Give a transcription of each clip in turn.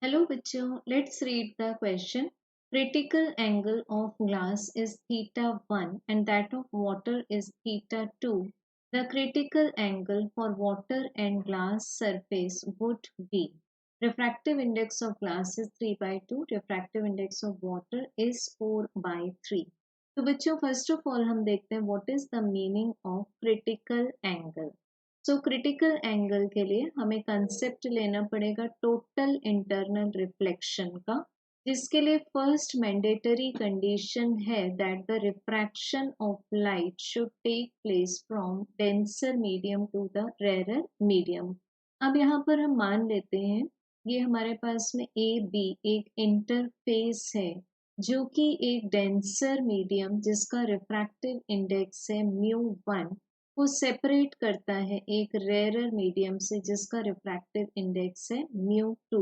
Hello, bachcho. Let's read the question. Critical angle of glass is theta 1 and that of water is theta 2. The critical angle for water and glass surface would be. Refractive index of glass is 3 by 2. Refractive index of water is 4 by 3. तो बच्चों first of all हम देखते हैं what is the meaning of critical angle. So critical angle के लिए हमें concept लेना पड़ेगा टोटल इंटरनल रिफ्लेक्शन का, जिसके लिए फर्स्ट मैंडेटरी कंडीशन है that the refraction of light should take place from denser medium to the rarer medium. अब यहाँ पर हम मान लेते हैं ये हमारे पास में ए बी एक इंटरफेस है जो कि एक डेंसर मीडियम जिसका रिफ्रैक्टिव इंडेक्स है μ1 को सेपरेट करता है एक रेयरर मीडियम से जिसका रिफ्रैक्टिव इंडेक्स है μ2।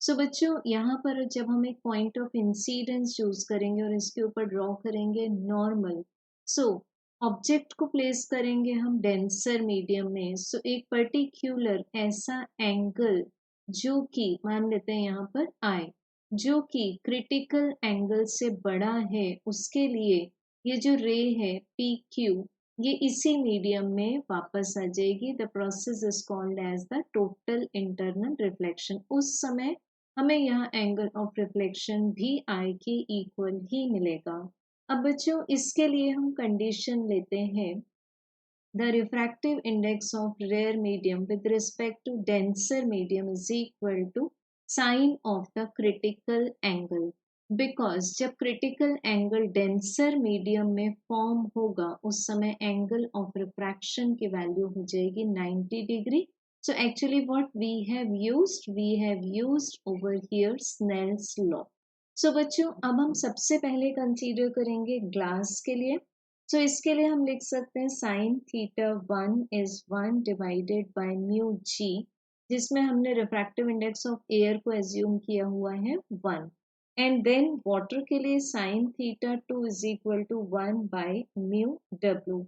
सो बच्चों यहाँ पर जब हम एक पॉइंट ऑफ इंसिडेंस चूज करेंगे और इसके ऊपर ड्रॉ करेंगे नॉर्मल, सो ऑब्जेक्ट को प्लेस करेंगे हम डेंसर मीडियम में। सो एक पर्टिक्यूलर ऐसा एंगल जो कि मान लेते हैं यहाँ पर आई, जो कि क्रिटिकल एंगल से बड़ा है, उसके लिए ये जो रे है पी क्यू ये इसी मीडियम में वापस आ जाएगी। The process is called as the total internal reflection. उस समय हमें यहाँ एंगल ऑफ रिफ्लेक्शन भी आई के इक्वल ही मिलेगा। अब बच्चों इसके लिए हम कंडीशन लेते हैं the refractive index of rare medium with respect to denser medium is equal to sine of the critical angle. Because जब क्रिटिकल एंगल डेंसर मीडियम में फॉर्म होगा उस समय एंगल ऑफ रिफ्रैक्शन की वैल्यू हो जाएगी 90 degree. So actually what we have used over here Snell's law. सो बच्चों अब हम सबसे पहले कंसीडर करेंगे ग्लास के लिए। सो इसके लिए हम लिख सकते हैं sine theta 1 is 1 divided by mu G, जिसमें हमने रिफ्रैक्टिव इंडेक्स ऑफ एयर को एज्यूम किया हुआ है 1। एंड देन वाटर के लिए sine theta 2 is equal to 1 by mu W.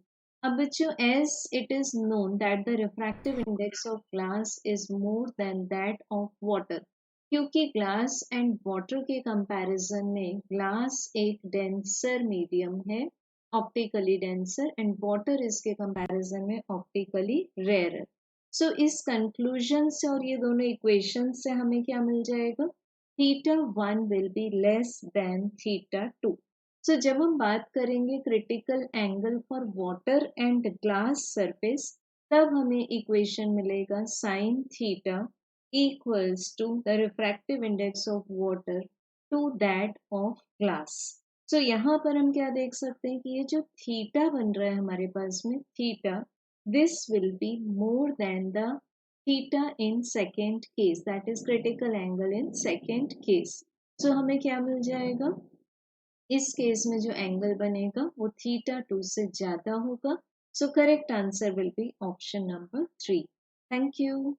अब बच्चों as it is known that the refractive index of glass is more than that of water, क्योंकि glass and water के comparison में glass एक denser medium है, optically denser, and water इसके comparison में optically rare. सो इस कंक्लूजन से और ये दोनों इक्वेशन से हमें क्या मिल जाएगा, theta 1 will be less than theta 2। सो जब हम बात करेंगे critical angle for water and glass surface, तब हमें इक्वेशन मिलेगा sine theta equals to the refractive index of water to that of glass। सो यहाँ पर हम क्या देख सकते हैं कि ये जो थीटा बन रहा है हमारे पास में theta, this will be more than the theta in second case, that is critical angle in second case. So हमें क्या मिल जाएगा, इस केस में जो एंगल बनेगा वो थीटा 2 से ज्यादा होगा। So correct answer will be option number 3। Thank you.